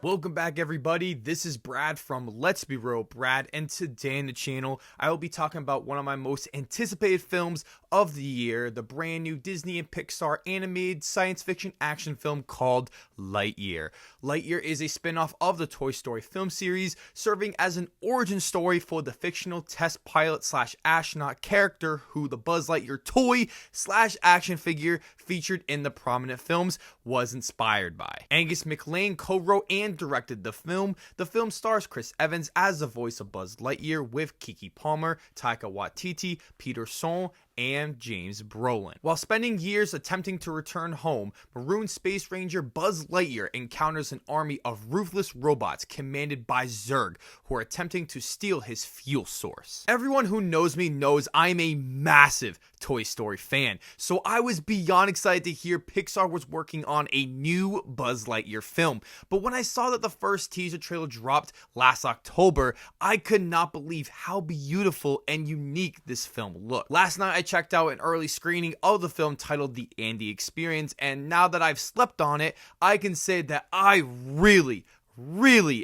Welcome back, everybody. This is Brad from Let's Be Real Brad, and today on the channel I will be talking about one of my most anticipated films of the year, the brand new Disney and Pixar animated science fiction action film called Lightyear. Lightyear is a spin-off of the Toy Story film series, serving as an origin story for the fictional test pilot slash astronaut character who the Buzz Lightyear toy slash action figure featured in the prominent films was inspired by. Angus MacLane co-wrote and directed the film. The film stars Chris Evans as the voice of Buzz Lightyear with Keke Palmer, Taika Waititi, Peter Sohn, and James Brolin. While spending years attempting to return home, marooned Space Ranger Buzz Lightyear encounters an army of ruthless robots commanded by Zurg, who are attempting to steal his fuel source. Everyone who knows me knows I'm a massive Toy Story fan, so I was beyond excited to hear Pixar was working on a new Buzz Lightyear film. But when I saw that the first teaser trailer dropped last October, I could not believe how beautiful and unique this film looked. Last night I checked out an early screening of the film titled The Andy Experience, and now that I've slept on it, I can say that I really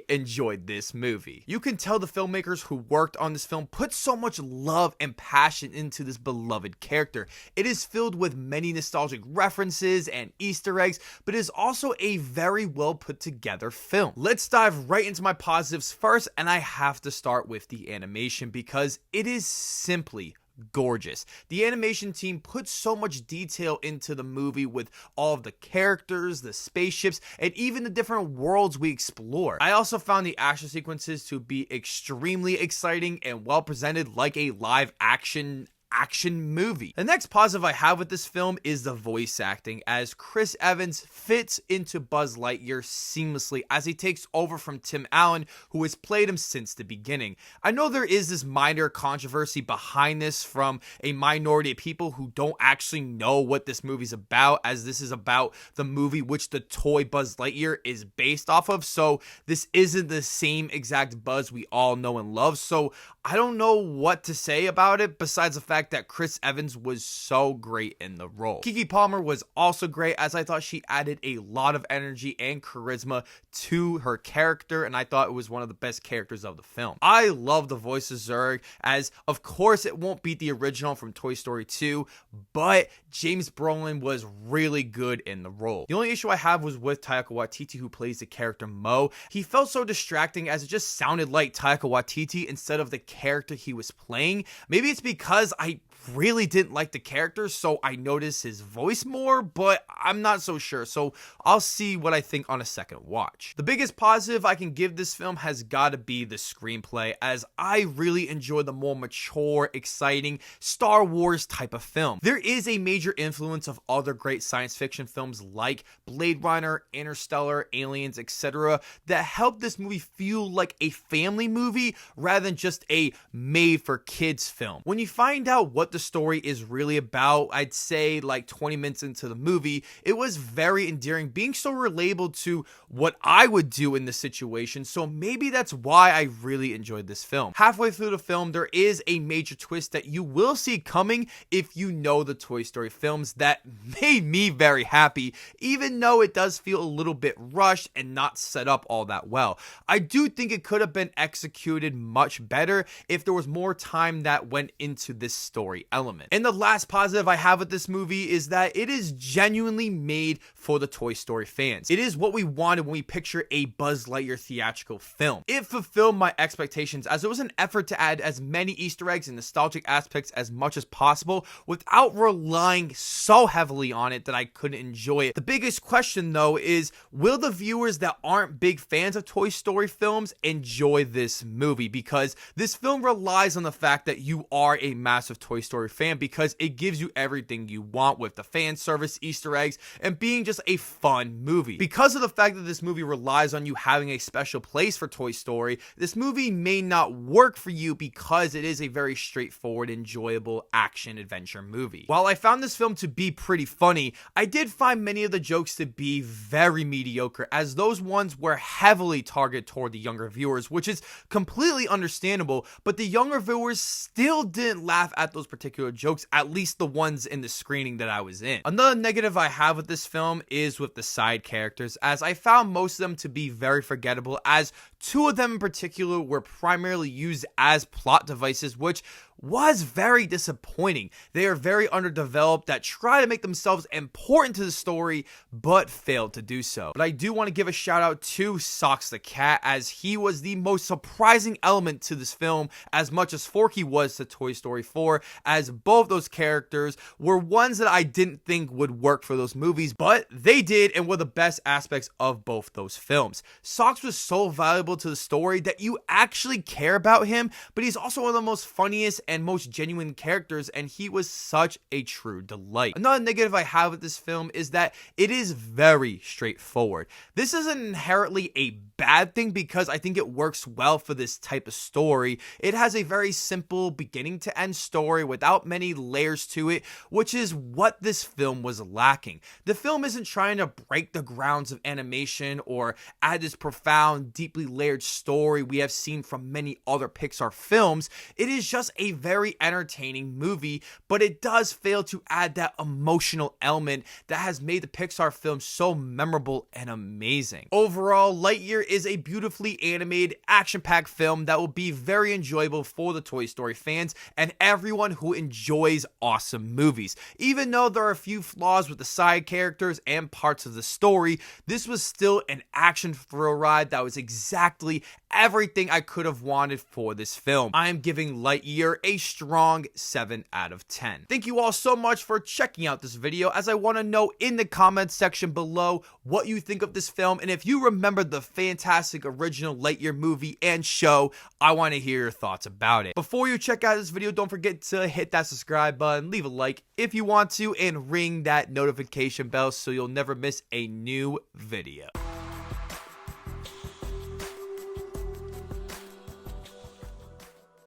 enjoyed this movie. You can tell the filmmakers who worked on this film put so much love and passion into this beloved character. It is filled with many nostalgic references and Easter eggs, but it is also a very well put together film. Let's dive right into my positives first, and I have to start with the animation because it is simply gorgeous. The animation team put so much detail into the movie with all of the characters, the spaceships, and even the different worlds we explore. I also found the action sequences to be extremely exciting and well presented, like a live action movie. The next positive I have with this film is the voice acting, as Chris Evans fits into Buzz Lightyear seamlessly as he takes over from Tim Allen, who has played him since the beginning. I know there is this minor controversy behind this from a minority of people who don't actually know what this movie's about, as this is about the movie which the toy Buzz Lightyear is based off of, so this isn't the same exact Buzz we all know and love, so I don't know what to say about it besides the fact that Chris Evans was so great in the role. Keke Palmer was also great, as I thought she added a lot of energy and charisma to her character, and I thought it was one of the best characters of the film. I love the voice of Zurg, as of course it won't beat the original from Toy Story 2, but James Brolin was really good in the role. The only issue I have was with Taika Waititi, who plays the character Mo. He felt so distracting as it just sounded like Taika Waititi instead of the character he was playing. Maybe it's because I really didn't like the character, so I noticed his voice more, but I'm not so sure, so I'll see what I think on a second watch. The biggest positive I can give this film has got to be the screenplay, as I really enjoy the more mature, exciting Star Wars type of film. There is a major influence of other great science fiction films like Blade Runner, Interstellar, Aliens, etc. that help this movie feel like a family movie rather than just a made for kids film. When you find out what the story is really about, I'd say like 20 minutes into the movie, it was very endearing, being so relatable to what I would do in this situation, so maybe that's why I really enjoyed this film. Halfway through the film, there is a major twist that you will see coming if you know the Toy Story films that made me very happy, even though it does feel a little bit rushed and not set up all that well. I do think it could have been executed much better if there was more time that went into this story element. And the last positive I have with this movie is that it is genuinely made for the Toy Story fans. It is what we wanted when we picture a Buzz Lightyear theatrical film. It fulfilled my expectations, as it was an effort to add as many Easter eggs and nostalgic aspects as much as possible without relying so heavily on it that I couldn't enjoy it. The biggest question though is, will the viewers that aren't big fans of Toy Story films enjoy this movie? Because this film relies on the fact that you are a massive Toy Story fan, because it gives you everything you want with the fan service, Easter eggs, and being just a fun movie. Because of the fact that this movie relies on you having a special place for Toy Story, this movie may not work for you because it is a very straightforward, enjoyable action adventure movie. While I found this film to be pretty funny, I did find many of the jokes to be very mediocre, as those ones were heavily targeted toward the younger viewers, which is completely understandable, but the younger viewers still didn't laugh at those particular jokes, at least the ones in the screening that I was in. Another negative I have with this film is with the side characters, as I found most of them to be very forgettable, as two of them in particular were primarily used as plot devices, which was very disappointing. They are very underdeveloped, that try to make themselves important to the story but failed to do so. But I do want to give a shout out to Socks the Cat, as he was the most surprising element to this film, as much as Forky was to Toy Story 4, as both those characters were ones that I didn't think would work for those movies, but they did and were the best aspects of both those films. Socks was so valuable to the story that you actually care about him, but he's also one of the most funniest and most genuine characters, and he was such a true delight. Another negative I have with this film is that it is very straightforward. This isn't inherently a bad thing, because I think it works well for this type of story. It has a very simple beginning to end story without many layers to it, which is what this film was lacking. The film isn't trying to break the grounds of animation or add this profound, deeply layered story we have seen from many other Pixar films. It is just a very entertaining movie, but it does fail to add that emotional element that has made the Pixar film so memorable and amazing. Overall, Lightyear is a beautifully animated, action-packed film that will be very enjoyable for the Toy Story fans and everyone who enjoys awesome movies. Even though there are a few flaws with the side characters and parts of the story, this was still an action thrill ride that was exactly everything I could have wanted for this film. I am giving Lightyear a strong 7 out of 10. Thank you all so much for checking out this video, as I want to know in the comments section below what you think of this film, and if you remember the fantastic original Lightyear movie and show, I want to hear your thoughts about it. Before you check out this video, don't forget to hit that subscribe button, leave a like if you want to, and ring that notification bell so you'll never miss a new video.